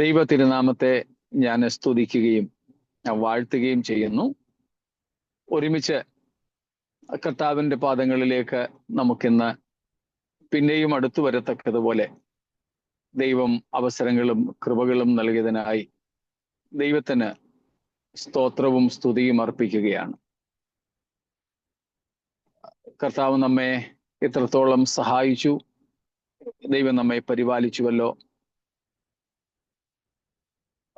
ദൈവ തിരുനാമത്തെ ഞാൻ സ്തുതിക്കുകയും വാഴ്ത്തുകയും ചെയ്യുന്നു. ഒരുമിച്ച് കർത്താവിൻ്റെ പാദങ്ങളിലേക്ക് നമുക്കിന്ന് പിന്നെയും അടുത്തു വരത്തക്കതുപോലെ ദൈവം അവസരങ്ങളും കൃപകളും നൽകിയതിനായി ദൈവത്തിന് സ്തോത്രവും സ്തുതിയും അർപ്പിക്കുകയാണ്. കർത്താവ് നമ്മെ ഇത്രത്തോളം സഹായിച്ചു, ദൈവം നമ്മെ പരിപാലിച്ചുവല്ലോ.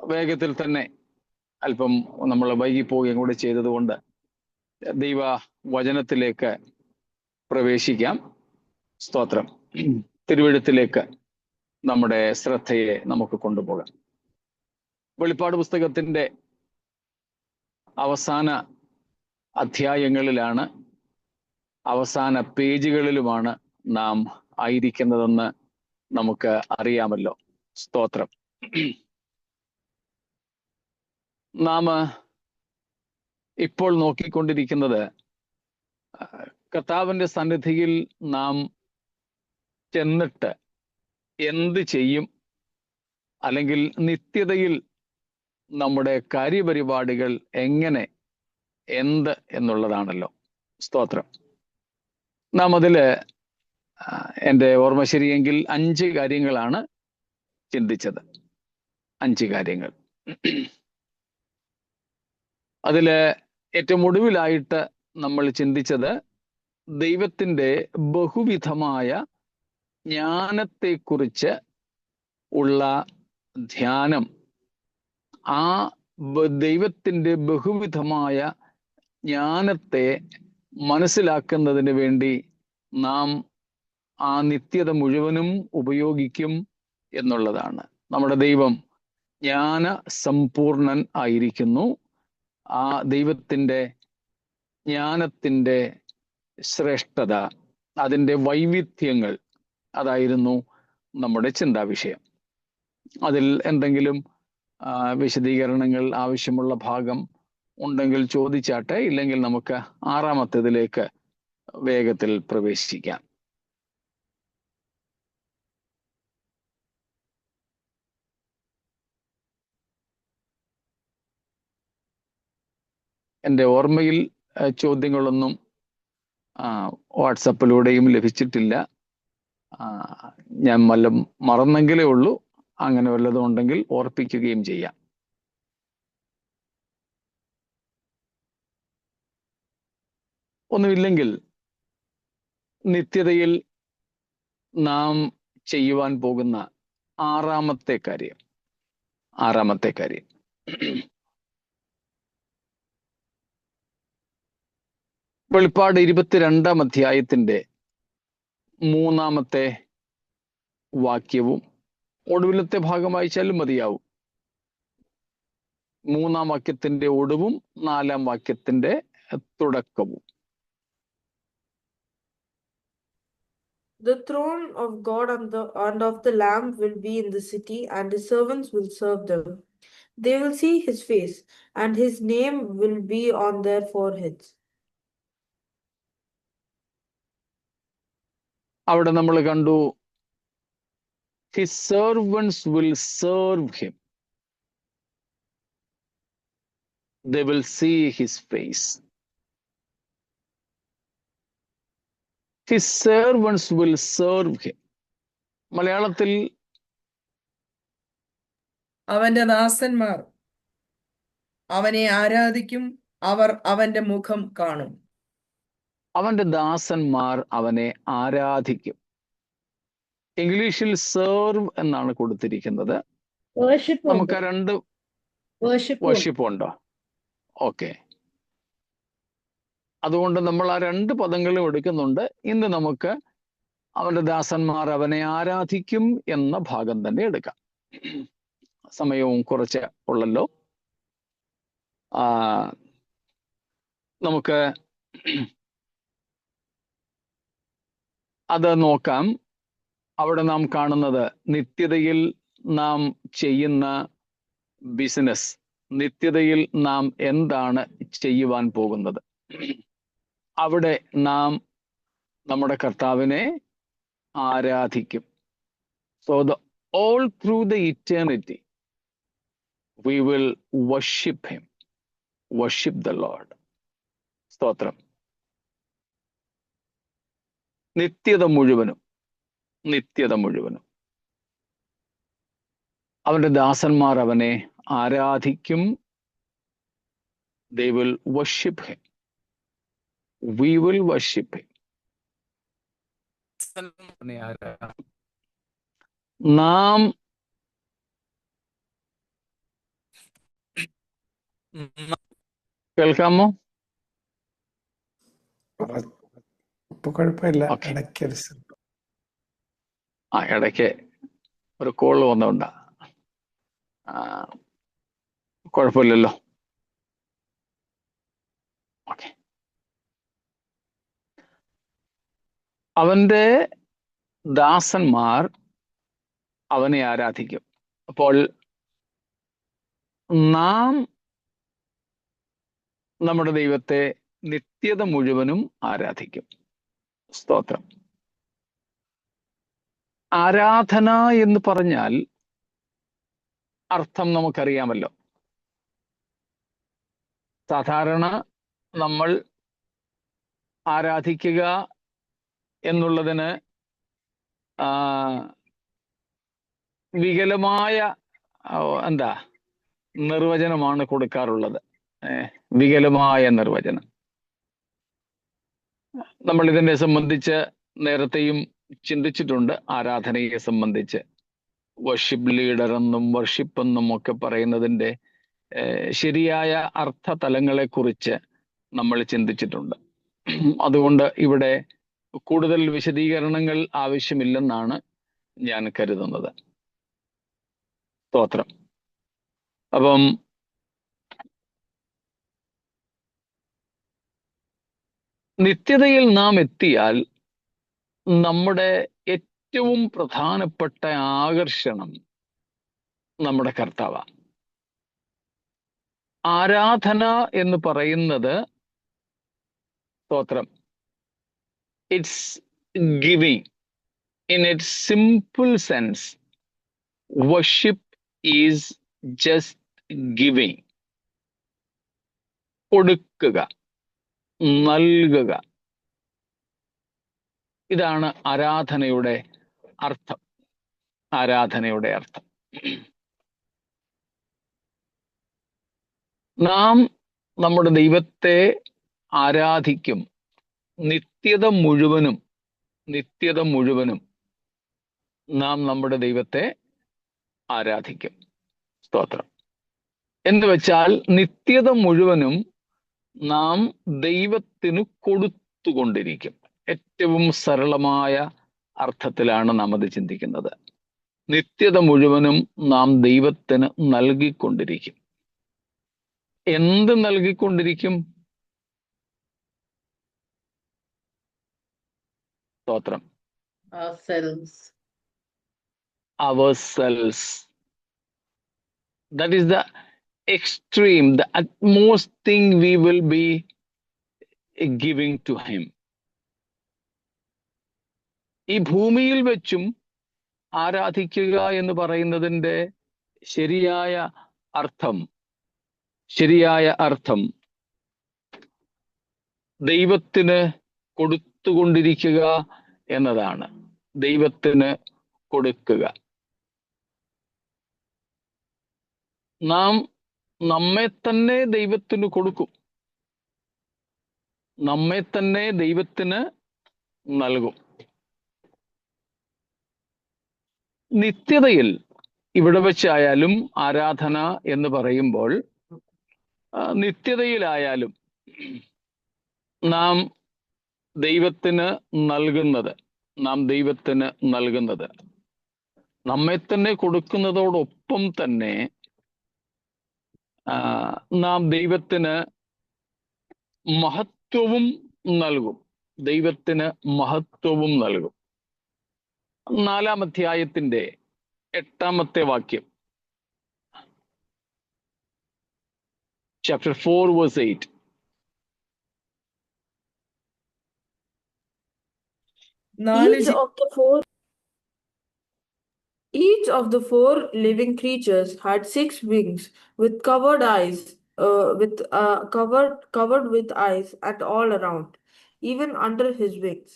വേഗത്തിൽ തന്നെ അല്പം നമ്മൾ വൈകിപ്പോവുകയും കൂടെ ചെയ്തതുകൊണ്ട് ദൈവ വചനത്തിലേക്ക് പ്രവേശിക്കാം. സ്തോത്രം. തിരുവെഴുത്തിലേക്ക് നമ്മുടെ ശ്രദ്ധയെ നമുക്ക് കൊണ്ടുപോകാം. വെളിപ്പാട് പുസ്തകത്തിൻ്റെ അവസാന അധ്യായങ്ങളിലാണ്, അവസാന പേജുകളിലുമാണ് നാം ആയിരിക്കുന്നതെന്ന് നമുക്ക് അറിയാമല്ലോ. സ്തോത്രം. നാം ഇപ്പോൾ നോക്കിക്കൊണ്ടിരിക്കുന്നത് കർത്താവിൻ്റെ സന്നിധിയിൽ നാം ചെന്നിട്ട് എന്ത് ചെയ്യും, അല്ലെങ്കിൽ നിത്യതയിൽ നമ്മുടെ കാര്യപരിപാടികൾ എങ്ങനെ, എന്ത് എന്നുള്ളതാണല്ലോ. സ്തോത്രം. നാം അതില് എൻ്റെ ഓർമ്മ ശരിയെങ്കിൽ 5 കാര്യങ്ങളാണ് ചിന്തിച്ചത്. 5 കാര്യങ്ങൾ. അതില് ഏറ്റവും ഒടുവിലായിട്ട് നമ്മൾ ചിന്തിച്ചത് ദൈവത്തിൻ്റെ ബഹുവിധമായ ജ്ഞാനത്തെക്കുറിച്ച് ഉള്ള ധ്യാനം. ആ ദൈവത്തിൻ്റെ ബഹുവിധമായ ജ്ഞാനത്തെ മനസ്സിലാക്കുന്നതിന് വേണ്ടി നാം ആ നിത്യത മുഴുവനും ഉപയോഗിക്കും എന്നുള്ളതാണ്. നമ്മുടെ ദൈവം ജ്ഞാന സമ്പൂർണൻ ആയിരിക്കുന്നു. ആ ദൈവത്തിൻ്റെ ജ്ഞാനത്തിൻ്റെ ശ്രേഷ്ഠത, അതിൻ്റെ വൈവിധ്യങ്ങൾ, അതായിരുന്നു നമ്മുടെ ചിന്താവിഷയം. അതിൽ എന്തെങ്കിലും വിശദീകരണങ്ങൾ ആവശ്യമുള്ള ഭാഗം ഉണ്ടെങ്കിൽ ചോദിച്ചാട്ടെ, ഇല്ലെങ്കിൽ നമുക്ക് 6-ാമത്തേതിലേക്ക് വേഗത്തിൽ പ്രവേശിക്കാം. എൻ്റെ ഓർമ്മയിൽ ചോദ്യങ്ങളൊന്നും വാട്സപ്പിലൂടെയും ലഭിച്ചിട്ടില്ല. ഞാൻ മറന്നെങ്കിലേ ഉള്ളൂ. അങ്ങനെ വല്ലതും ഉണ്ടെങ്കിൽ ഓർപ്പിക്കുകയും ചെയ്യാം. ഒന്നുമില്ലെങ്കിൽ നിത്യതയിൽ നാം ചെയ്യുവാൻ പോകുന്ന 6-ാമത്തെ കാര്യം. വെളിപ്പാട് 22-ാം അധ്യായത്തിൻ്റെ 3-ാമത്തെ വാക്യവും ഒടുവിലത്തെ ഭാഗം വായിച്ചാലും മതിയാവും. 3-ാം വാക്യത്തിൻ്റെ ഒടുവും 4-ാം വാക്യത്തിൻ്റെ തുടക്കവും. The throne of God and of the Lamb will be in the city, and his servants will serve them. They will see his face, and his name will be on their foreheads. അവിടെ നമ്മൾ കണ്ടു, his servants will serve him. They will see his face. His servants will serve him. മലയാളത്തിൽ അവന്റെ ദാസന്മാർ അവനെ ആരാധിക്കും, അവർ അവന്റെ മുഖം കാണും. അവന്റെ ദാസന്മാർ അവനെ ആരാധിക്കും. ഇംഗ്ലീഷിൽ സെർവ് എന്നാണ് കൊടുത്തിരിക്കുന്നത്. നമുക്ക് 2 വർഷിപ്പ് ഉണ്ടോ? ഓക്കെ. അതുകൊണ്ട് നമ്മൾ ആ 2 പദങ്ങളും എടുക്കുന്നുണ്ട്. ഇന്ന് നമുക്ക് അവന്റെ ദാസന്മാർ അവനെ ആരാധിക്കും എന്ന ഭാഗം തന്നെ എടുക്കാം. സമയവും കുറച്ച് ഉള്ളല്ലോ. നമുക്ക് അത് നോക്കാം. അവിടെ നാം കാണുന്നത് നിത്യതയിൽ നാം ചെയ്യുന്ന ബിസിനസ്, നിത്യതയിൽ നാം എന്താണ് ചെയ്യുവാൻ പോകുന്നത്. അവിടെ നാം നമ്മുടെ കർത്താവിനെ ആരാധിക്കും. So all through the eternity, We will worship him. Worship the Lord. സ്തോത്രം. നിത്യത മുഴുവനും അവന്റെ ദാസന്മാർ അവനെ ആരാധിക്കും. They will worship him. We will worship him. നാം കേൾക്കാമോ? ഇപ്പൊ കുഴപ്പമില്ല. Okay. ഇടയ്ക്ക് ഇടയ്ക്ക് ഒരു കോൾ വന്നുകൊണ്ടാ. കുഴപ്പമില്ലല്ലോ. ഓക്കെ. അവന്റെ ദാസന്മാർ അവനെ ആരാധിക്കും. അപ്പോൾ നാം നമ്മുടെ ദൈവത്തെ നിത്യത മുഴുവനും ആരാധിക്കും. സ്തോത്രം. ആരാധന എന്ന് പറഞ്ഞാൽ അർത്ഥം നമുക്കറിയാമല്ലോ. സാധാരണ നമ്മൾ ആരാധിക്കുക എന്നുള്ളതിന് വികലമായ നിർവചനമാണ് കൊടുക്കാറുള്ളത്. വികലമായ നിർവചനം. നമ്മൾ ഇതിനെ സംബന്ധിച്ച് നേരത്തെയും ചിന്തിച്ചിട്ടുണ്ട്. ആരാധനയെ സംബന്ധിച്ച് വർഷിപ്പ് ലീഡർ എന്നും വർഷിപ്പ് എന്നും ഒക്കെ പറയുന്നതിൻ്റെ ശരിയായ അർത്ഥതലങ്ങളെ കുറിച്ച് നമ്മൾ ചിന്തിച്ചിട്ടുണ്ട്. അതുകൊണ്ട് ഇവിടെ കൂടുതൽ വിശദീകരണങ്ങൾ ആവശ്യമില്ലെന്നാണ് ഞാൻ കരുതുന്നത്. സ്തോത്രം. അപ്പം നിത്യതയിൽ നാം എത്തിയാൽ നമ്മുടെ ഏറ്റവും പ്രധാനപ്പെട്ട ആകർഷണം നമ്മുടെ കർത്താവാണ്. ആരാധന എന്ന് പറയുന്നത് സ്തോത്രം, it's giving. In its simple sense, worship is just giving. കൊടുക്കുക, നൽകുക. ഇതാണ് ആരാധനയുടെ അർത്ഥം. നാം നമ്മുടെ ദൈവത്തെ ആരാധിക്കും. നിത്യത മുഴുവനും നാം നമ്മുടെ ദൈവത്തെ ആരാധിക്കും. സ്തോത്രം. എന്ന് വെച്ചാൽ നിത്യത മുഴുവനും നാം ദൈവത്തിന് കൊടുത്തുകൊണ്ടിരിക്കും. ഏറ്റവും സരളമായ അർത്ഥത്തിലാണ് നാം അത് ചിന്തിക്കുന്നത്. നിത്യത മുഴുവനും നാം ദൈവത്തിന് നൽകിക്കൊണ്ടിരിക്കും. എന്ത് നൽകിക്കൊണ്ടിരിക്കും? സ്തോത്രം. Ourselves. That is the extreme, the utmost thing we will be giving to him. ഈ ഭൂമിയിൽ വെച്ചും ആരാധിക്കുക എന്ന് പറയുന്നതിൻ്റെ ശരിയായ അർത്ഥം ദൈവത്തിന് കൊടുത്തുകൊണ്ടിരിക്കുക എന്നതാണ്. ദൈവത്തിന് കൊടുക്കുക. നാം നമ്മെ തന്നെ ദൈവത്തിന് കൊടുക്കും. നമ്മെ തന്നെ ദൈവത്തിന് നൽകും. നിത്യതയിൽ ഇവിടെ വെച്ചായാലും ആരാധന എന്ന് പറയുമ്പോൾ നിത്യതയിലായാലും നാം ദൈവത്തിന് നൽകുന്നത് നമ്മെ തന്നെ കൊടുക്കുന്നതോടൊപ്പം തന്നെ നാം ദൈവത്തിന് മഹത്വവും നൽകും. 4-ാം അധ്യായത്തിന്റെ 8-ാമത്തെ വാക്യം, chapter 4 verse 8. നാല് Each of the four Each of the four living creatures had 6 wings with covered eyes, covered with eyes and all around, even under his wings.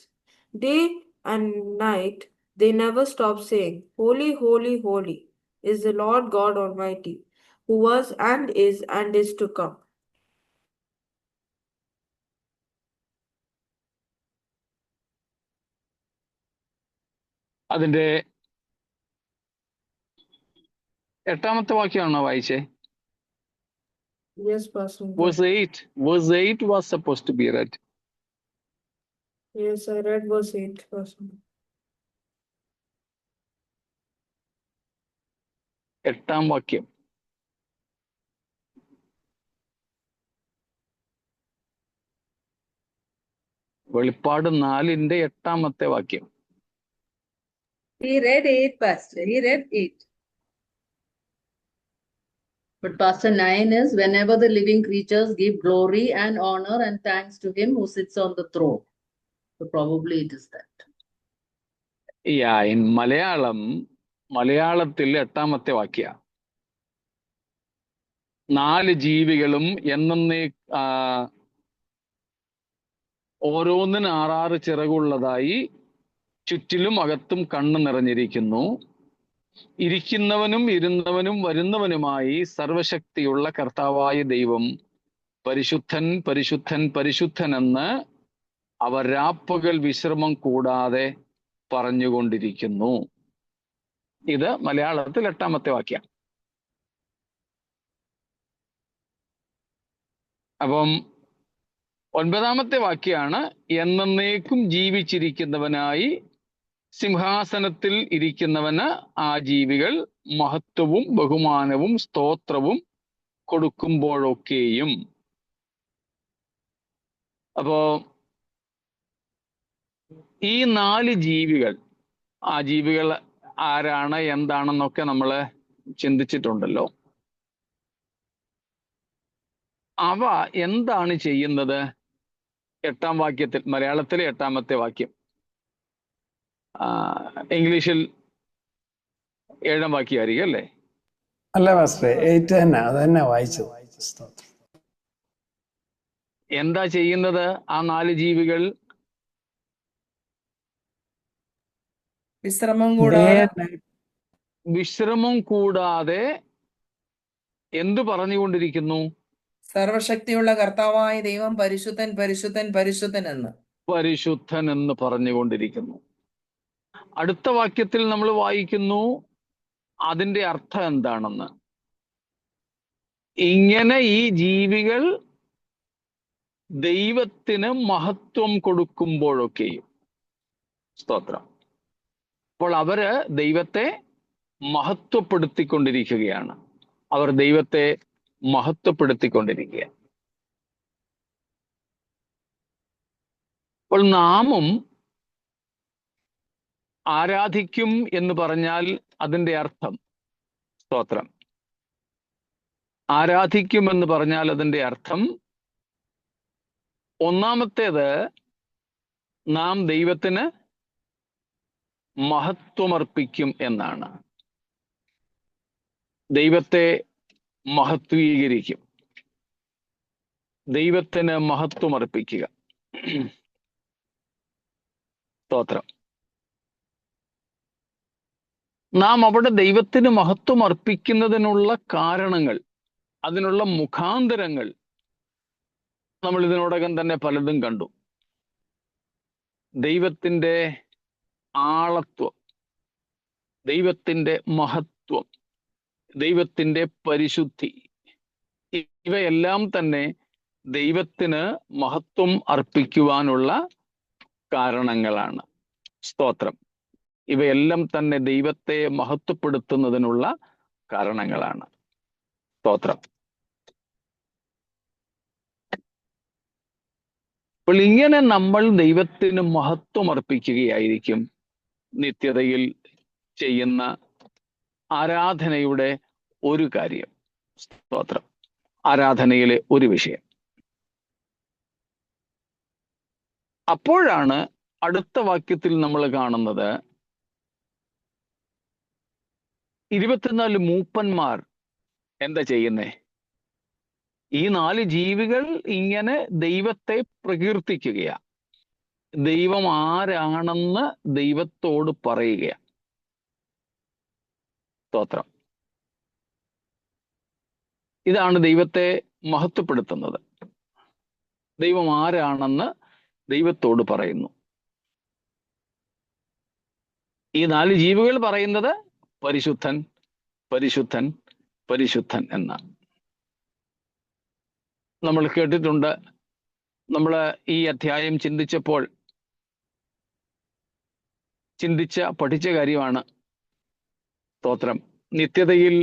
Day and night they never stopped saying, "Holy, holy, holy is the Lord God Almighty, who was and is to come." അതിന്റെ 8ാമത്തെ വാക്യമാണോ വായിച്ചേ? Yes, Pastor. Verse 8 was supposed to be read. Yes, I read verse 8, Pastor. 8ാം വാക്യം. വെളിപ്പാട് 4-ന്റെ 8ാമത്തെ വാക്യം. He read 8, Pastor. He read 8. But Pastor 9 is whenever the living creatures give glory and honor and thanks to him who sits on the throne. So probably it is that. Yeah, in മലയാളത്തിൽ 8ാമത്തെ വാക്യ. 4 ജീവികളും ഓരോന്നിന് 6 ചിറകുള്ളതായി ചുറ്റിലും അകത്തും കണ്ണ് നിറഞ്ഞിരിക്കുന്നു. ഇരിക്കുന്നവനും ഇരുന്നവനും വരുന്നവനുമായി സർവശക്തിയുള്ള കർത്താവായ ദൈവം പരിശുദ്ധൻ പരിശുദ്ധൻ പരിശുദ്ധനെന്ന് അവർ രാപ്പകൽ വിശ്രമം കൂടാതെ പറഞ്ഞുകൊണ്ടിരിക്കുന്നു. ഇത് മലയാളത്തിൽ 8ാമത്തെ വാക്യം. അപ്പം 9ാമത്തെ വാക്യാണ് എന്നേക്കും ജീവിച്ചിരിക്കുന്നവനായി സിംഹാസനത്തിൽ ഇരിക്കുന്നവന് ആ ജീവികൾ മഹത്വവും ബഹുമാനവും സ്തോത്രവും കൊടുക്കുമ്പോഴൊക്കെയും. അപ്പോ ഈ 4 ജീവികൾ, ആ ജീവികൾ ആരാണ് എന്താണെന്നൊക്കെ നമ്മൾ ചിന്തിച്ചിട്ടുണ്ടല്ലോ. അവ എന്താണ് ചെയ്യുന്നത്? 8ാം വാക്യത്തിൽ, മലയാളത്തിലെ 8ാമത്തെ വാക്യം, ഇംഗ്ലീഷിൽ 7ാം വാക്യമായിരിക്കും അല്ലേ? അല്ല പാസ്റ്ററെ, 8 തന്നെ, അത് തന്നെ വായിച്ചത്. എന്താ ചെയ്യുന്നത് ആ 4 ജീവികൾ? വിശ്രമം കൂടാതെ എന്തു പറഞ്ഞുകൊണ്ടിരിക്കുന്നു? സർവശക്തിയുള്ള കർത്താവായ ദൈവം പരിശുദ്ധൻ പരിശുദ്ധൻ പരിശുദ്ധൻ എന്ന് പറഞ്ഞുകൊണ്ടിരിക്കുന്നു. അടുത്ത വാക്യത്തിൽ നമ്മൾ വായിക്കുന്നു അതിന്റെ അർത്ഥം എന്താണെന്ന്. ഇങ്ങനെ ഈ ജീവികൾ ദൈവത്തിന് മഹത്വം കൊടുക്കുമ്പോഴൊക്കെയും. സ്തോത്രം. അപ്പോൾ അവര് ദൈവത്തെ മഹത്വപ്പെടുത്തിക്കൊണ്ടിരിക്കുകയാണ്. അവർ ദൈവത്തെ മഹത്വപ്പെടുത്തിക്കൊണ്ടിരിക്കുക. അപ്പോൾ നാമും ആരാധിക്കും എന്ന് പറഞ്ഞാൽ അതിൻ്റെ അർത്ഥം, സ്തോത്രം, ആരാധിക്കും എന്ന് പറഞ്ഞാൽ അതിൻ്റെ അർത്ഥം, ഒന്നാമത്തേത് നാം ദൈവത്തിന് മഹത്വമർപ്പിക്കും എന്നാണ്. ദൈവത്തെ മഹത്വീകരിക്കും, ദൈവത്തിന് മഹത്വമർപ്പിക്കുക. സ്തോത്രം. നാം അവിടെ ദൈവത്തിന് മഹത്വം അർപ്പിക്കുന്നതിനുള്ള കാരണങ്ങൾ, അതിനുള്ള മുഖാന്തരങ്ങൾ നമ്മൾ ഇതിനോടകം തന്നെ പലതും കണ്ടു. ദൈവത്തിൻ്റെ ആളത്വം, ദൈവത്തിൻ്റെ മഹത്വം, ദൈവത്തിൻ്റെ പരിശുദ്ധി, ഇവയെല്ലാം തന്നെ ദൈവത്തിന് മഹത്വം അർപ്പിക്കുവാനുള്ള കാരണങ്ങളാണ്. സ്തോത്രം. ഇവയെല്ലാം തന്നെ ദൈവത്തെ മഹത്വപ്പെടുത്തുന്നതിനുള്ള കാരണങ്ങളാണ്. സ്തോത്രം. അപ്പോൾ ഇങ്ങനെ നമ്മൾ ദൈവത്തിന് മഹത്വം അർപ്പിക്കുകയായിരിക്കും നിത്യതയിൽ ചെയ്യുന്ന ആരാധനയുടെ ഒരു കാര്യം. സ്തോത്രം. ആരാധനയിലെ ഒരു വിഷയം. അപ്പോഴാണ് അടുത്ത വാക്യത്തിൽ നമ്മൾ കാണുന്നത്, 24 മൂപ്പന്മാർ എന്താ ചെയ്യുന്നേ? ഈ 4 ജീവികൾ ഇങ്ങനെ ദൈവത്തെ പ്രകീർത്തിക്കുകയാ. ദൈവം ആരാണെന്ന് ദൈവത്തോട് പറയുകയാ. സ്തോത്രം. ഇതാണ് ദൈവത്തെ മഹത്വപ്പെടുത്തുന്നത്. ദൈവം ആരാണെന്ന് ദൈവത്തോട് പറയുന്നു. ഈ 4 ജീവികൾ പറയുന്നത് പരിശുദ്ധൻ, പരിശുദ്ധൻ, പരിശുദ്ധൻ എന്നാണ്. നമ്മൾ കേട്ടിട്ടുണ്ട്. നമ്മൾ ഈ അധ്യായം പഠിച്ച കാര്യമാണ്. സ്തോത്രം. നിത്യതയിൽ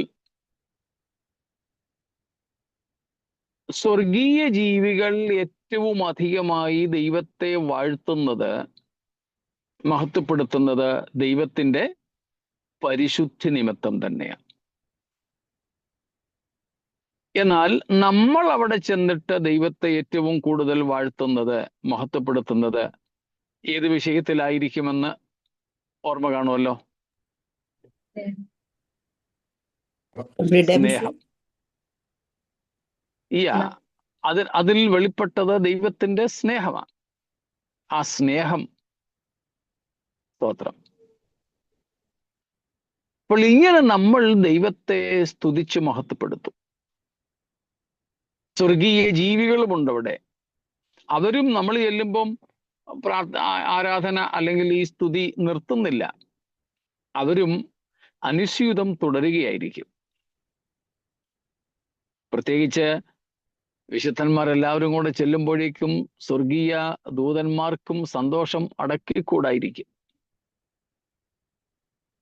സ്വർഗീയ ജീവികൾ ഏറ്റവും അധികമായി ദൈവത്തെ വാഴ്ത്തുന്നത്, മഹത്വപ്പെടുത്തുന്നത് ദൈവത്തിന്റെ പരിശുദ്ധി നിമിത്തം തന്നെയാണ്. എന്നാൽ നമ്മൾ അവിടെ ചെന്നിട്ട് ദൈവത്തെ ഏറ്റവും കൂടുതൽ വാഴ്ത്തുന്നത്, മഹത്വപ്പെടുത്തുന്നത് ഏത് വിഷയത്തിലായിരിക്കുമെന്ന് ഓർമ്മ കാണുമല്ലോ. സ്നേഹം. അതിൽ വെളിപ്പെട്ടത് ദൈവത്തിന്റെ സ്നേഹമാണ്. ആ സ്നേഹം, സ്തോത്രം. അപ്പോൾ ഇങ്ങനെ നമ്മൾ ദൈവത്തെ സ്തുതിച്ച് മഹത്വപ്പെടുത്തും. സ്വർഗീയ ജീവികളുമുണ്ട് അവിടെ. അവരും നമ്മൾ ചെല്ലുമ്പം ആരാധന അല്ലെങ്കിൽ ഈ സ്തുതി നിർത്തുന്നില്ല. അവരും അനുസ്യൂതം തുടരുകയായിരിക്കും. പ്രത്യേകിച്ച് വിശുദ്ധന്മാരെല്ലാവരും കൂടെ ചെല്ലുമ്പോഴേക്കും സ്വർഗീയ ദൂതന്മാർക്കും സന്തോഷം അടക്കിക്കൂടായിരിക്കും.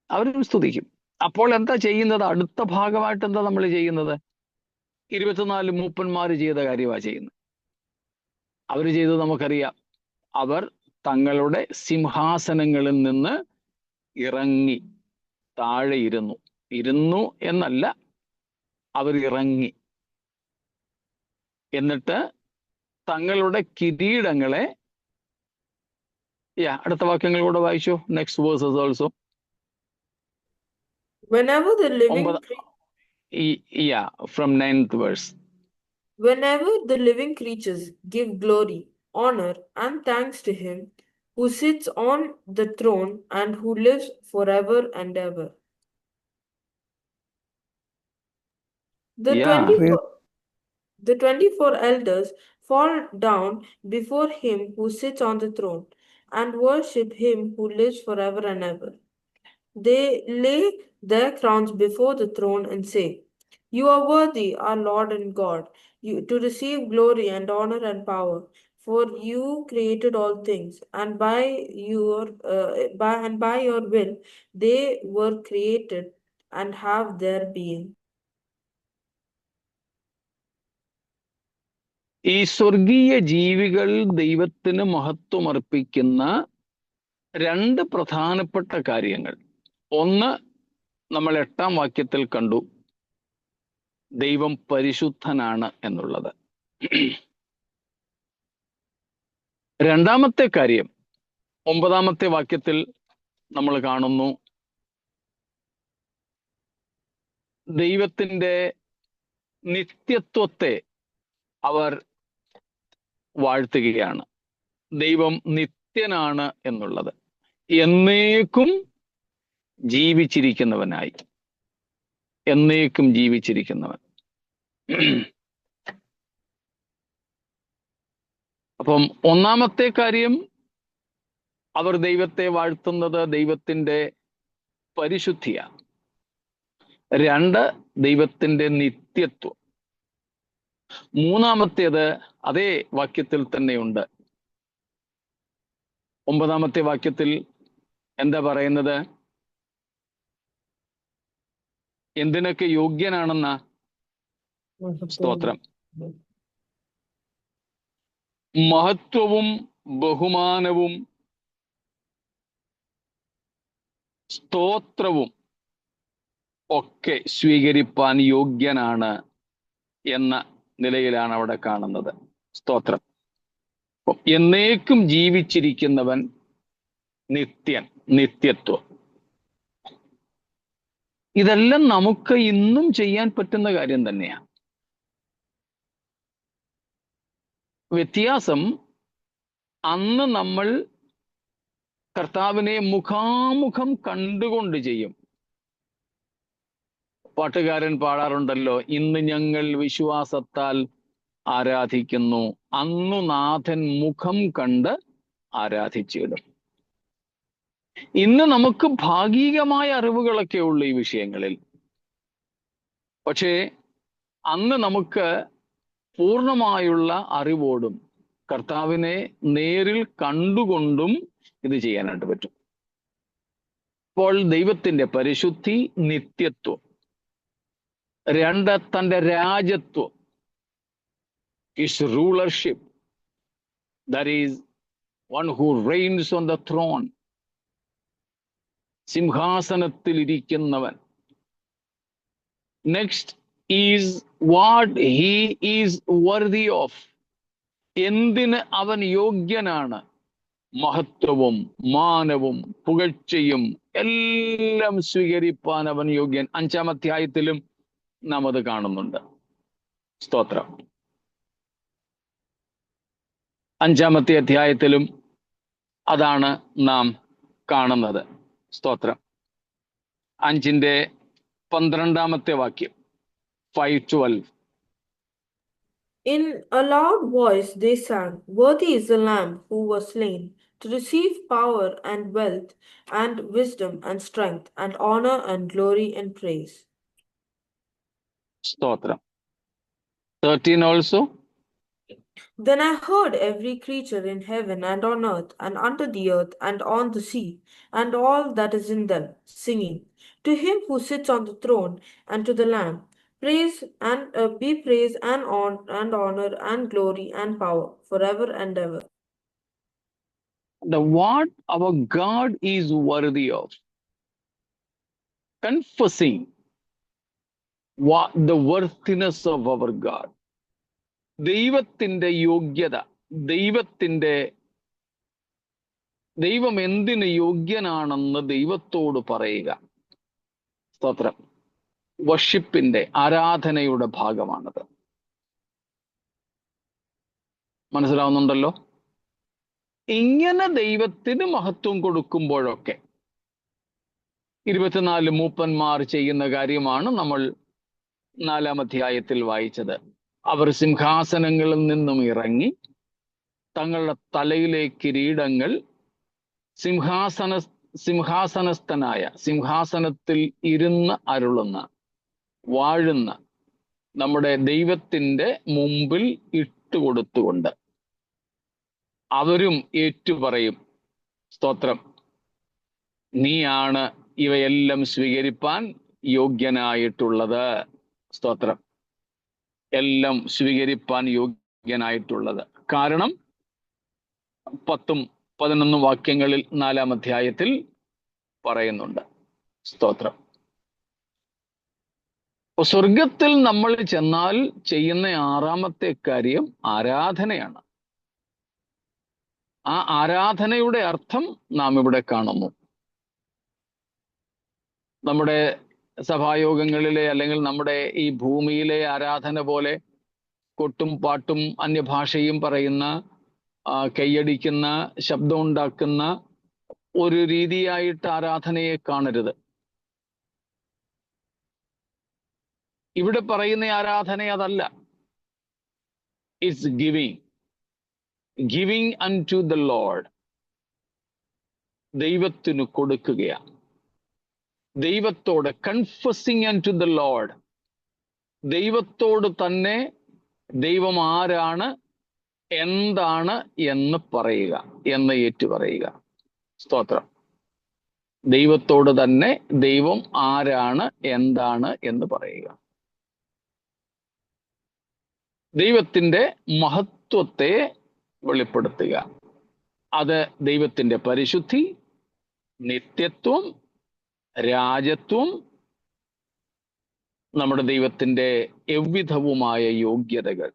അവരും സ്തുതിക്കും. അപ്പോൾ എന്താ ചെയ്യുന്നത്? അടുത്ത ഭാഗമായിട്ട് എന്താ നമ്മൾ ചെയ്യുന്നത്? 24 മൂപ്പന്മാർ ചെയ്ത കാര്യമാണ് ചെയ്യുന്നത്. അവർ ചെയ്തത് നമുക്കറിയാം. അവർ തങ്ങളുടെ സിംഹാസനങ്ങളിൽ നിന്ന് ഇറങ്ങി താഴെ ഇരുന്നു എന്നല്ല, അവർ ഇറങ്ങി. എന്നിട്ട് തങ്ങളുടെ കിരീടങ്ങളെ, അടുത്ത വാക്യങ്ങൾ കൂടെ വായിച്ചു. Next versus also. Whenever the living from 9th verse. Whenever the living creatures give glory, honor, and thanks to him who sits on the throne and who lives forever and ever. The 24 elders fall down before him who sits on the throne and worship him who lives forever and ever. They lay their crowns before the throne and say, "You are worthy, our Lord and God, to receive glory and honor and power, for you created all things, and by your will they were created and have their being." ഈ സ്വർഗീയ ജീവികൾ ദൈവത്തിന് മഹത്വമർപ്പിക്കുന്ന 2 പ്രധാനപ്പെട്ട കാര്യങ്ങൾ. ഒന്ന്, നമ്മൾ 8ാം വാക്യത്തിൽ കണ്ടു, ദൈവം പരിശുദ്ധനാണ് എന്നുള്ളത്. രണ്ടാമത്തെ കാര്യം 9ാമത്തെ വാക്യത്തിൽ നമ്മൾ കാണുന്നു, ദൈവത്തിന്റെ നിത്യത്വത്തെ അവർ വാഴ്ത്തുകയാണ്. ദൈവം നിത്യനാണ് എന്നുള്ളത്. എന്നേക്കും ജീവിച്ചിരിക്കുന്നവനായി, എന്നേക്കും ജീവിച്ചിരിക്കുന്നവൻ. അപ്പം ഒന്നാമത്തെ കാര്യം, അവർ ദൈവത്തെ വാഴ്ത്തുന്നത് ദൈവത്തിന്റെ പരിശുദ്ധിയാണ്. 2, ദൈവത്തിന്റെ നിത്യത്വം. മൂന്നാമത്തേത് അതേ വാക്യത്തിൽ തന്നെയുണ്ട്. 9ാമത്തെ വാക്യത്തിൽ എന്താ പറയുന്നത്? എന്തിനൊക്കെ യോഗ്യനാണെന്ന? സ്തോത്രം. മഹത്വവും ബഹുമാനവും സ്തോത്രവും ഒക്കെ സ്വീകരിപ്പാൻ യോഗ്യനാണ് എന്ന നിലയിലാണ് അവിടെ കാണുന്നത്. സ്തോത്രം. എന്നേക്കും ജീവിച്ചിരിക്കുന്നവൻ, നിത്യൻ, നിത്യത്വം. ഇതെല്ലാം നമുക്ക് ഇന്നും ചെയ്യാൻ പറ്റുന്ന കാര്യം തന്നെയാണ്. വ്യത്യാസം അന്ന് നമ്മൾ കർത്താവിനെ മുഖാമുഖം കണ്ടുകൊണ്ട് ചെയ്യും. പാട്ടുകാരൻ പാടാറുണ്ടല്ലോ, ഇന്ന് ഞങ്ങൾ വിശ്വാസത്താൽ ആരാധിക്കുന്നു, അന്നു നാഥൻ മുഖം കണ്ട് ആരാധിച്ചിടും. ഇന്ന് നമുക്ക് ഭാഗികമായ അറിവുകളൊക്കെ ഉള്ളു ഈ വിഷയങ്ങളിൽ. പക്ഷേ അന്ന് നമുക്ക് പൂർണ്ണമായുള്ള അറിവോടും കർത്താവിനെ നേരിൽ കണ്ടുകൊണ്ടും ഇത് ചെയ്യാനായിട്ട് പറ്റും. അപ്പോൾ ദൈവത്തിന്റെ പരിശുദ്ധി, നിത്യത്വം, രണ്ട് തന്റെ രാജത്വം, his rulership, that is one who reigns on the throne, സിംഹാസനത്തിൽ ഇരിക്കുന്നവൻ. Next is what he is worthy of, എന്തിന് അവൻ യോഗ്യനാണ്, മഹത്വവും മാനവും പുകഴ്ചയും എല്ലാം സ്വീകരിപ്പാൻ അവൻ യോഗ്യൻ. 5-ാം അധ്യായത്തിലും നാം അത് കാണുന്നുണ്ട്. സ്തോത്രം. 5-ാമത്തെ അധ്യായത്തിലും അതാണ് നാം കാണുന്നത്. സ്തോത്രം. 5-ന്റെ 12-ാമത്തെ വാക്യം, 5:12. In a loud voice they sang, Worthy is the Lamb who was slain, to receive power and wealth and wisdom and strength and honor and glory and praise. സ്തോത്രം. 13 also. Then I heard every creature in heaven and on earth and under the earth and on the sea, and all that is in them, singing, To him who sits on the throne and to the Lamb, praise and be praise and honor and glory and power forever and ever. The what our God is worthy of. Confessing what the worthiness of our God. ദൈവത്തിന്റെ യോഗ്യത, ദൈവം എന്തിന് യോഗ്യനാണെന്ന് ദൈവത്തോട് പറയുക. സ്തോത്രം. വർഷിപ്പിന്റെ, ആരാധനയുടെ ഭാഗമാണത്. മനസ്സിലാവുന്നുണ്ടല്ലോ? ഇങ്ങനെ ദൈവത്തിന് മഹത്വം കൊടുക്കുമ്പോഴൊക്കെ 24 മൂപ്പന്മാർ ചെയ്യുന്ന കാര്യമാണ് നമ്മൾ 4-ാം അധ്യായത്തിൽ വായിച്ചത്. അവർ സിംഹാസനങ്ങളിൽ നിന്നും ഇറങ്ങി തങ്ങളുടെ തലയിലെ കിരീടങ്ങൾ സിംഹാസനസ്ഥനായ, സിംഹാസനത്തിൽ ഇരുന്ന് അരുളുന്ന, വാഴുന്ന നമ്മുടെ ദൈവത്തിന്റെ മുമ്പിൽ ഇട്ടുകൊടുത്തുകൊണ്ട് അവരും ഏറ്റുപറയും, സ്തോത്രം, നീയാണ് ഇവയെല്ലാം സ്വീകരിപ്പാൻ യോഗ്യനായിട്ടുള്ളത്. സ്തോത്രം. എല്ലാം സ്വീകരിപ്പാൻ യോഗ്യനായിട്ടുള്ളത്. കാരണം 10-11 വാക്യങ്ങളിൽ 4-ാം അധ്യായത്തിൽ പറയുന്നുണ്ട്. സ്തോത്രം. സ്വർഗത്തിൽ നമ്മൾ ചെന്നാൽ ചെയ്യുന്ന 6-ാമത്തെ കാര്യം ആരാധനയാണ്. ആ ആരാധനയുടെ അർത്ഥം നാം ഇവിടെ കാണുന്നു. നമ്മുടെ സഭായോഗങ്ങളിലെ അല്ലെങ്കിൽ നമ്മുടെ ഈ ഭൂമിയിലെ ആരാധന പോലെ കൊട്ടും പാട്ടും അന്യഭാഷയും പറയുന്ന, കൈയടിക്കുന്ന, ശബ്ദമുണ്ടാക്കുന്ന ഒരു രീതിയായിട്ട് ആരാധനയെ കാണരുത്. ഇവിടെ പറയുന്ന ആരാധന അതല്ല. It's giving unto the Lord. ദൈവത്തിന് കൊടുക്കുകയാണ്. ദൈവത്തോട് കൺഫസിങ് അൺടു ദ ലോർഡ്. ദൈവത്തോട് തന്നെ ദൈവം ആരാണ്, എന്താണ് എന്ന് പറയുക, എന്ന് ഏറ്റുപറയുക. സ്തോത്രം. ദൈവത്തോട് തന്നെ ദൈവം ആരാണ്, എന്താണ് എന്ന് പറയുക. ദൈവത്തിന്റെ മഹത്വത്തെ വെളിപ്പെടുത്തുക. അത് ദൈവത്തിന്റെ പരിശുദ്ധി, നിത്യത്വം, രാജത്വം, നമ്മുടെ ദൈവത്തിന്റെ എவ்விധവുമായ യോഗ്യതകൾ,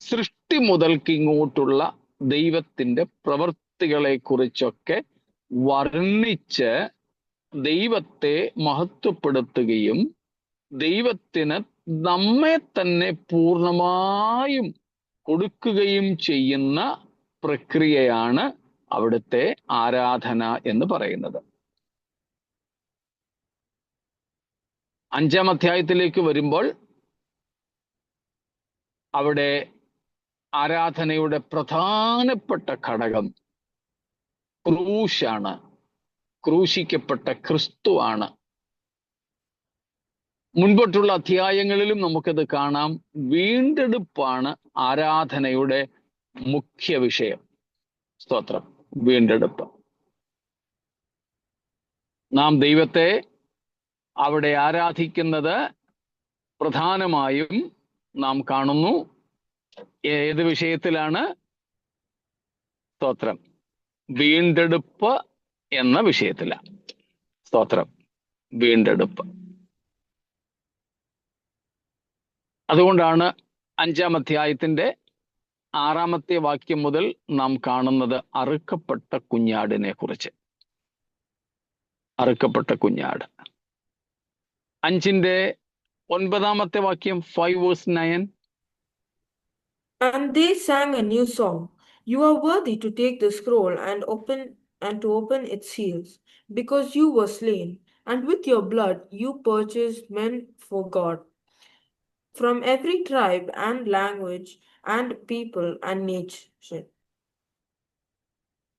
സൃഷ്ടി മുതൽക്ക് ഇങ്ങോട്ടുള്ള ദൈവത്തിന്റെ പ്രവൃത്തികളെ കുറിച്ചൊക്കെ വർണ്ണിച്ച് ദൈവത്തെ മഹത്വപ്പെടുത്തുകയും ദൈവത്തിന് നമ്മെ തന്നെ പൂർണ്ണമായും കൊടുക്കുകയും ചെയ്യുന്ന പ്രക്രിയയാണ് അവിടുത്തെ ആരാധന എന്ന് പറയുന്നത്. 5-ാം അധ്യായത്തിലേക്ക് വരുമ്പോൾ അവിടെ ആരാധനയുടെ പ്രധാനപ്പെട്ട ഘടകം ക്രൂശാണ്, ക്രൂശിക്കപ്പെട്ട ക്രിസ്തുവാണ്. മുൻപോട്ടുള്ള അധ്യായങ്ങളിലും നമുക്കത് കാണാം. വീണ്ടെടുപ്പാണ് ആരാധനയുടെ മുഖ്യ വിഷയം. സ്തോത്രം. വീണ്ടെടുപ്പ്. നാം ദൈവത്തെ അവിടെ ആരാധിക്കുന്നത് പ്രധാനമായും നാം കാണുന്നു ഏത് വിഷയത്തിലാണ്? സ്തോത്രം. വീണ്ടെടുപ്പ് എന്ന വിഷയത്തിലാണ്. സ്തോത്രം. വീണ്ടെടുപ്പ്. അതുകൊണ്ടാണ് 5-ാം അധ്യായത്തിന്റെ 6-ാമത്തെ വാക്യം മുതൽ നാം കാണുന്നത് അറുക്കപ്പെട്ട കുഞ്ഞാടിനെ കുറിച്ച്. അറുക്കപ്പെട്ട കുഞ്ഞാട്. 5-ന്റെ 9-ാമത്തെ വാക്യം, 5:9. And they sang a new song. You are worthy to take the scroll and to open its seals, because you were slain, and with your blood you purchased men for God, from every tribe and language and people and nation.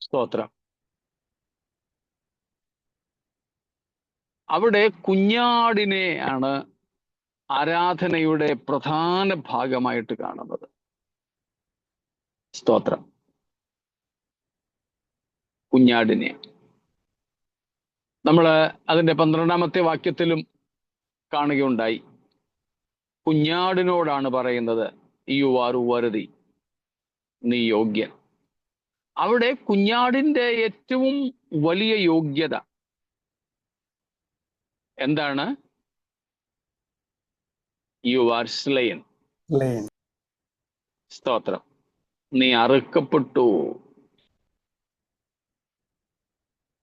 സ്തോത്രം. അവിടെ കുഞ്ഞാടിനെ ആണ് ആരാധനയുടെ പ്രധാന ഭാഗമായിട്ട് കാണുന്നത്. സ്തോത്രം. കുഞ്ഞാടിനെ നമ്മൾ അതിന്റെ 12-ാമത്തെ വാക്യത്തിലും കാണുകയുണ്ടായി. കുഞ്ഞാടിനോടാണ് പറയുന്നത്, യു ആർ വർതി, നീ യോഗ്യൻ. അവിടെ കുഞ്ഞാടിന്റെ ഏറ്റവും വലിയ യോഗ്യത എന്താണ്? You are slain. സ്തോത്രം. നീ അറുക്കപ്പെട്ടു.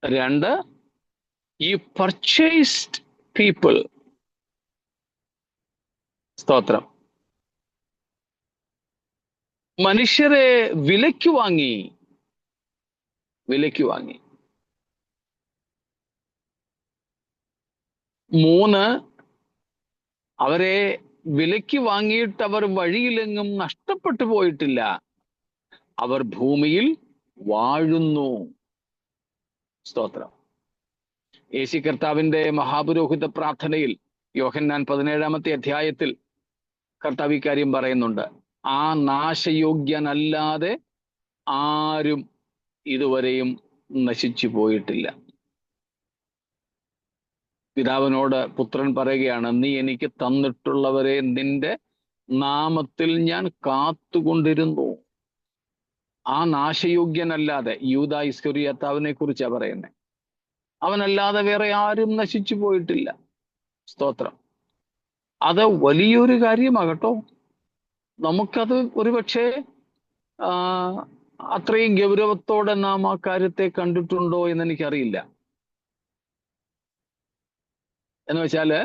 2, യു പർച്ചേസ്ഡ് പീപ്പിൾ. സ്തോത്രം. മനുഷ്യരെ വിലയ്ക്ക് വാങ്ങി. വിലയ്ക്ക് വാങ്ങി. 3, അവരെ വിലയ്ക്ക് വാങ്ങിയിട്ട് അവർ വഴിയിലെങ്ങും നഷ്ടപ്പെട്ടു പോയിട്ടില്ല. അവർ ഭൂമിയിൽ വാഴുന്നു. സ്തോത്രം. യേശു കർത്താവിന്റെ മഹാപുരോഹിത പ്രാർത്ഥനയിൽ യോഹന്നാൻ 17-ാമത്തെ അധ്യായത്തിൽ കർത്താവ് ഇക്കാര്യം പറയുന്നുണ്ട്. ആ നാശയോഗ്യനല്ലാതെ ആരും ഇതുവരെയും നശിച്ചു പോയിട്ടില്ല. പിതാവിനോട് പുത്രൻ പറയുകയാണ്, നീ എനിക്ക് തന്നിട്ടുള്ളവരെ നിന്റെ നാമത്തിൽ ഞാൻ കാത്തുകൊണ്ടിരുന്നു. ആ നാശയോഗ്യനല്ലാതെ, യൂദാ ഇസ്കറിയാത്താവിനെ കുറിച്ചാ പറയുന്നത്, അവനല്ലാതെ വേറെ ആരും നശിച്ചു പോയിട്ടില്ല. സ്തോത്രം. അത് വലിയൊരു കാര്യമാകട്ടോ. നമുക്കത് ഒരുപക്ഷെ അത്രയും ഗൗരവത്തോടെ നാം ആ കാര്യത്തെ കണ്ടിട്ടുണ്ടോ എന്ന് എനിക്കറിയില്ല. എന്ന് വെച്ചാല്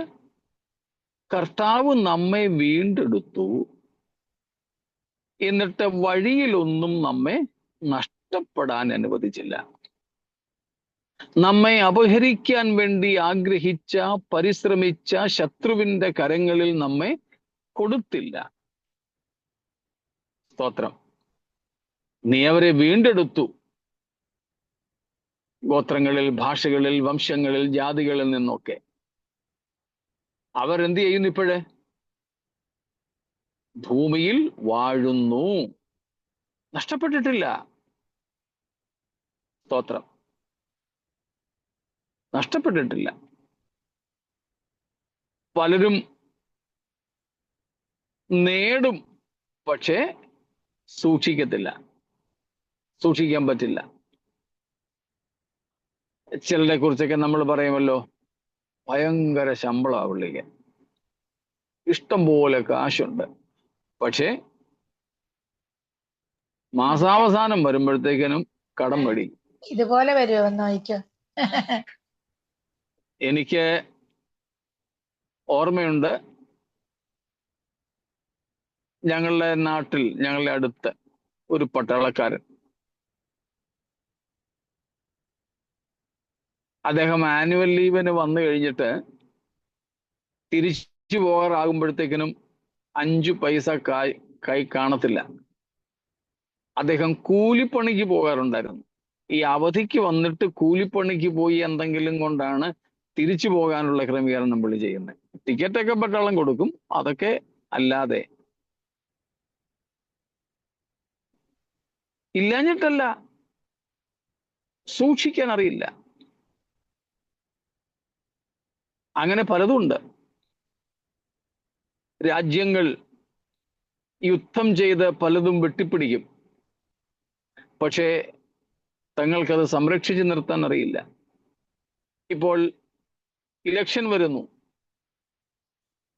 കർത്താവ് നമ്മെ വീണ്ടെടുത്തു, എന്നിട്ട് വഴിയിലൊന്നും നമ്മെ നഷ്ടപ്പെടാൻ അനുവദിച്ചില്ല. നമ്മെ അപഹരിക്കാൻ വേണ്ടി ആഗ്രഹിച്ച, പരിശ്രമിച്ച ശത്രുവിന്റെ കരങ്ങളിൽ നമ്മെ കൊടുത്തില്ല. സ്തോത്രം. നീ അവരെ വീണ്ടെടുത്തു. ഗോത്രങ്ങളിൽ, ഭാഷകളിൽ, വംശങ്ങളിൽ, ജാതികളിൽ നിന്നൊക്കെ. അവരെന്ത് ചെയ്യുന്നു? ഇപ്പോഴേ ഭൂമിയിൽ വാഴുന്നു. നഷ്ടപ്പെട്ടിട്ടില്ല. സ്തോത്രം. നഷ്ടപ്പെട്ടിട്ടില്ല. പലരും നേടും, പക്ഷേ സൂക്ഷിക്കത്തില്ല. സൂക്ഷിക്കാൻ പറ്റില്ല. ചിലരെ കുറിച്ചൊക്കെ നമ്മൾ പറയുമല്ലോ, ഭയങ്കര ശമ്പളമാണ് പുള്ളിക്ക്, ഇഷ്ടം പോലെ കാശുണ്ട്, പക്ഷേ മാസാവസാനം വരുമ്പോഴത്തേക്കിനും കടം മേടിക്കും. ഇതുപോലെ വരുമോ നോയിക്കോ. എനിക്ക് ഓർമ്മയുണ്ട്, ഞങ്ങളുടെ നാട്ടിൽ, ഞങ്ങളുടെ അടുത്ത് ഒരു പട്ടാളക്കാരൻ, അദ്ദേഹം ആനുവൽ ലീവിന് വന്നു കഴിഞ്ഞിട്ട് തിരിച്ചു പോകാറാകുമ്പോഴത്തേക്കിനും 5 പൈസ കൈ കാണത്തില്ല. അദ്ദേഹം കൂലിപ്പണിക്ക് പോകാറുണ്ടായിരുന്നു. ഈ അവധിക്ക് വന്നിട്ട് കൂലിപ്പണിക്ക് പോയി എന്തെങ്കിലും കൊണ്ടാണ് തിരിച്ചു പോകാനുള്ള ക്രമീകരണം പുള്ളി ചെയ്യുന്നത്. ടിക്കറ്റൊക്കെ പട്ടാളം കൊടുക്കും, അതൊക്കെ അല്ലാതെ. ഇല്ലാഞ്ഞിട്ടല്ല, സൂക്ഷിക്കാൻ അറിയില്ല. അങ്ങനെ പലതുണ്ട്. രാജ്യങ്ങൾ യുദ്ധം ചെയ്ത് പലതും വെട്ടിപ്പിടിക്കും, പക്ഷേ തങ്ങൾക്കത് സംരക്ഷിച്ചു നിർത്താൻ അറിയില്ല. ഇപ്പോൾ ഇലക്ഷൻ വരുന്നു,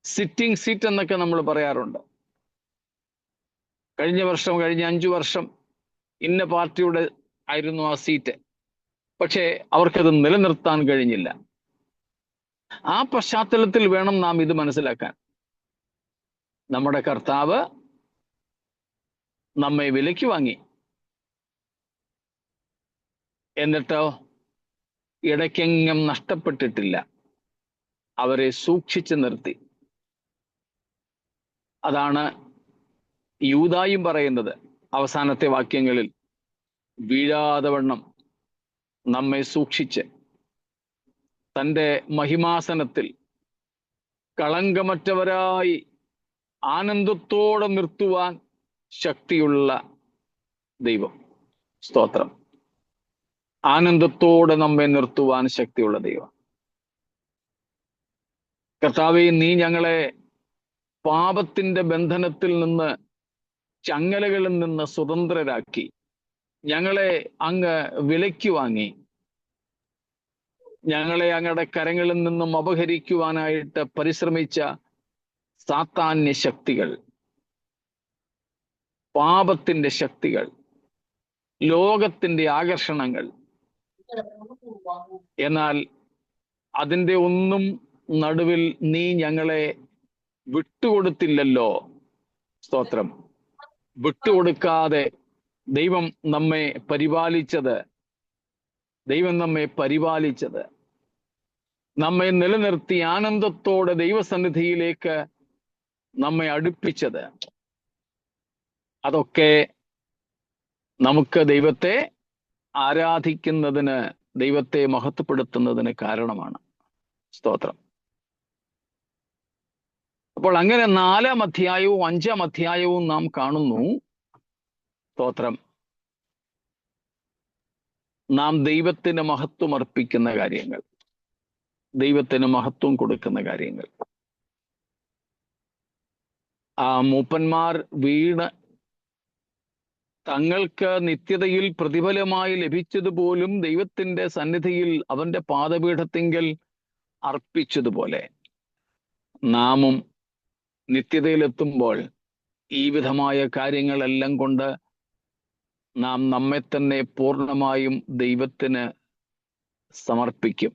സിറ്റിംഗ് സീറ്റ് എന്നൊക്കെ നമ്മൾ പറയാറുണ്ട്. കഴിഞ്ഞ 5 വർഷം ഇന്ന പാർട്ടിയുടെ ആയിരുന്നു ആ സീറ്റ്, പക്ഷേ അവർക്കത് നിലനിർത്താൻ കഴിഞ്ഞില്ല. ആ പശ്ചാത്തലത്തിൽ വേണം നാം ഇത് മനസ്സിലാക്കാൻ. നമ്മുടെ കർത്താവ് നമ്മെ വിലയ്ക്ക് വാങ്ങി, എന്നിട്ടോ ഇടയ്ക്കെങ്ങും നഷ്ടപ്പെട്ടിട്ടില്ല, അവരെ സൂക്ഷിച്ചു നിർത്തി. അതാണ് യൂദായും പറയുന്നത് അവസാനത്തെ വാക്യങ്ങളിൽ. വീഴാതെ വണ്ണം നമ്മെ സൂക്ഷിച്ച് തൻ്റെ മഹിമാസനത്തിൽ കളങ്കമറ്റവരായി ആനന്ദത്തോടെ നിർത്തുവാൻ ശക്തിയുള്ള ദൈവം. സ്തോത്രം. ആനന്ദത്തോടെ നമ്മെ നിർത്തുവാൻ ശക്തിയുള്ള ദൈവം. കർത്താവേ, നീ ഞങ്ങളെ പാപത്തിന്റെ ബന്ധനത്തിൽ നിന്ന്, ചങ്ങലകളിൽ നിന്ന് സ്വതന്ത്രരാക്കി. ഞങ്ങളെ അങ്ങ് വിലയ്ക്ക് വാങ്ങി. ഞങ്ങളെ അങ്ങയുടെ കരങ്ങളിൽ നിന്നും അപഹരിക്കുവാനായിട്ട് പരിശ്രമിച്ച സാത്താന്യ ശക്തികൾ, പാപത്തിന്റെ ശക്തികൾ, ലോകത്തിന്റെ ആകർഷണങ്ങൾ, എന്നാൽ അതിൻ്റെ ഒന്നും നടുവിൽ നീ ഞങ്ങളെ വിട്ടുകൊടുത്തില്ലല്ലോ. സ്തോത്രം. വിട്ടുകൊടുക്കാതെ ദൈവം നമ്മെ പരിപാലിച്ചത്, നമ്മെ നിലനിർത്തി ആനന്ദത്തോടെ ദൈവസന്നിധിയിലേക്ക് നമ്മെ അടുപ്പിച്ചത്, അതൊക്കെ നമുക്ക് ദൈവത്തെ ആരാധിക്കുന്നതിന്, ദൈവത്തെ മഹത്വപ്പെടുത്തുന്നതിന് കാരണമാണ്. സ്തോത്രം. അപ്പോൾ അങ്ങനെ 4-ാം അധ്യായവും 5-ാം അധ്യായവും നാം കാണുന്നു. സ്തോത്രം. നാം ദൈവത്തിന് മഹത്വം അർപ്പിക്കുന്ന കാര്യങ്ങൾ, ദൈവത്തിന് മഹത്വം കൊടുക്കുന്ന കാര്യങ്ങൾ. ആ മൂപ്പന്മാർ വീണ് തങ്ങൾക്ക് നിത്യതയിൽ പ്രതിഫലമായി ലഭിച്ചതുപോലും ദൈവത്തിന്റെ സന്നിധിയിൽ അവന്റെ പാദപീഠത്തിങ്കൽ അർപ്പിച്ചതുപോലെ നാമും നിത്യതയിലെത്തുമ്പോൾ ഈ വിധമായ കാര്യങ്ങളെല്ലാം കൊണ്ട് നാം നമ്മെ തന്നെ പൂർണ്ണമായും ദൈവത്തിന് സമർപ്പിക്കും.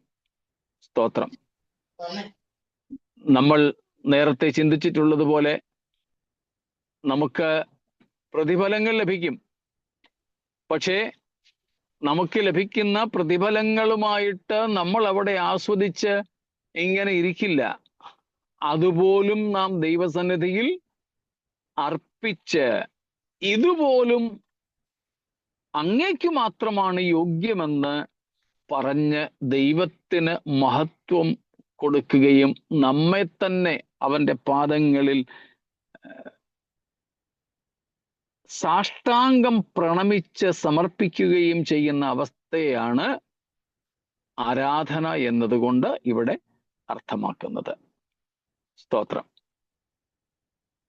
സ്തോത്രം. നമ്മൾ നേരത്തെ ചിന്തിച്ചിട്ടുള്ളതുപോലെ നമുക്ക് പ്രതിഫലങ്ങൾ ലഭിക്കും, പക്ഷേ നമുക്ക് ലഭിക്കുന്ന പ്രതിഫലങ്ങളുമായിട്ട് നമ്മൾ അവിടെ ആസ്വദിച്ച് ഇങ്ങനെ ഇരിക്കില്ല. അതുപോലും നാം ദൈവസന്നിധിയിൽ അർപ്പിച്ച്, ഇതുപോലും അങ്ങേക്ക് മാത്രമാണ് യോഗ്യമെന്ന് പറഞ്ഞ് ദൈവത്തിന് മഹത്വം കൊടുക്കുകയും നമ്മെ തന്നെ അവന്റെ പാദങ്ങളിൽ സാഷ്ടാംഗം പ്രണമിച്ച് സമർപ്പിക്കുകയും ചെയ്യുന്ന അവസ്ഥയാണ് ആരാധന എന്നതുകൊണ്ട് ഇവിടെ അർത്ഥമാക്കുന്നത്. സ്തോത്രം.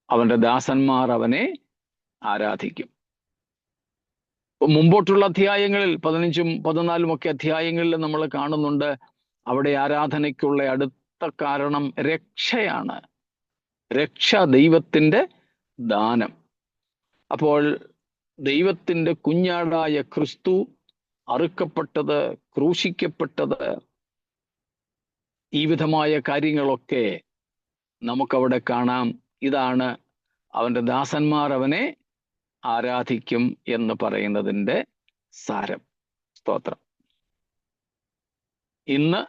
അവന്റെ ദാസന്മാർ അവനെ ആരാധിക്കും. മുമ്പോട്ടുള്ള അധ്യായങ്ങളിൽ 15-ഉം 14-ഉം ഒക്കെ അധ്യായങ്ങളിൽ നമ്മൾ കാണുന്നുണ്ട്, അവിടെ ആരാധനയ്ക്കുള്ള അടുത്ത കാരണം രക്ഷയാണ്. രക്ഷ ദൈവത്തിന്റെ ദാനം. അപ്പോൾ ദൈവത്തിന്റെ കുഞ്ഞാടായ ക്രിസ്തു അറുക്കപ്പെട്ടത്, ക്രൂശിക്കപ്പെട്ടത് ഈ വിധമായ കാര്യങ്ങളൊക്കെ നമുക്കവിടെ കാണാം. ഇതാണ് അവന്റെ ദാസന്മാർ അവനെ ആരാധിക്കും എന്ന് പറയുന്നതിൻ്റെ സാരം. സ്തോത്രം. ഇന്ന്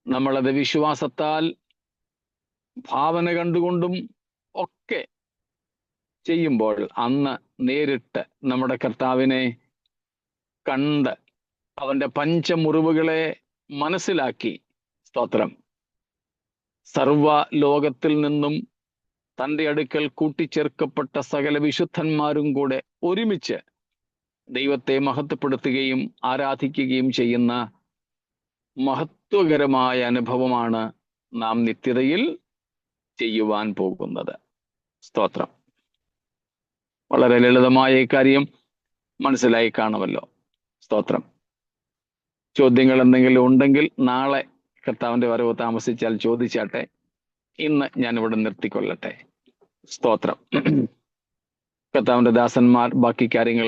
നമ്മളത് വിശ്വാസത്താൽ ഭാവന കണ്ടുകൊണ്ടും ഒക്കെ ചെയ്യുമ്പോൾ അന്ന് നേരിട്ട് നമ്മുടെ കർത്താവിനെ കണ്ട് അവന്റെ പഞ്ചമുറിവുകളെ മനസ്സിലാക്കി, സ്തോത്രം, സർവ ലോകത്തിൽ നിന്നും തൻ്റെ അടുക്കൽ കൂട്ടിച്ചേർക്കപ്പെട്ട സകല വിശുദ്ധന്മാരും കൂടെ ഒരുമിച്ച് ദൈവത്തെ മഹത്വപ്പെടുത്തുകയും ആരാധിക്കുകയും ചെയ്യുന്ന മഹത്വകരമായ അനുഭവമാണ് നാം നിത്യതയിൽ ചെയ്യുവാൻ പോകുന്നത്. സ്തോത്രം. വളരെ ലളിതമായ ഈ കാര്യം മനസ്സിലായി കാണുമല്ലോ. സ്തോത്രം. ചോദ്യങ്ങൾ എന്തെങ്കിലും ഉണ്ടെങ്കിൽ നാളെ കർത്താവിന്റെ വരവ് താമസിച്ചാൽ ചോദിച്ചാട്ടെ. ഇന്ന് ഞാനിവിടെ നിർത്തിക്കൊള്ളട്ടെ. സ്തോത്രം. കർത്താവിന്റെ ദാസന്മാർ ബാക്കി കാര്യങ്ങൾ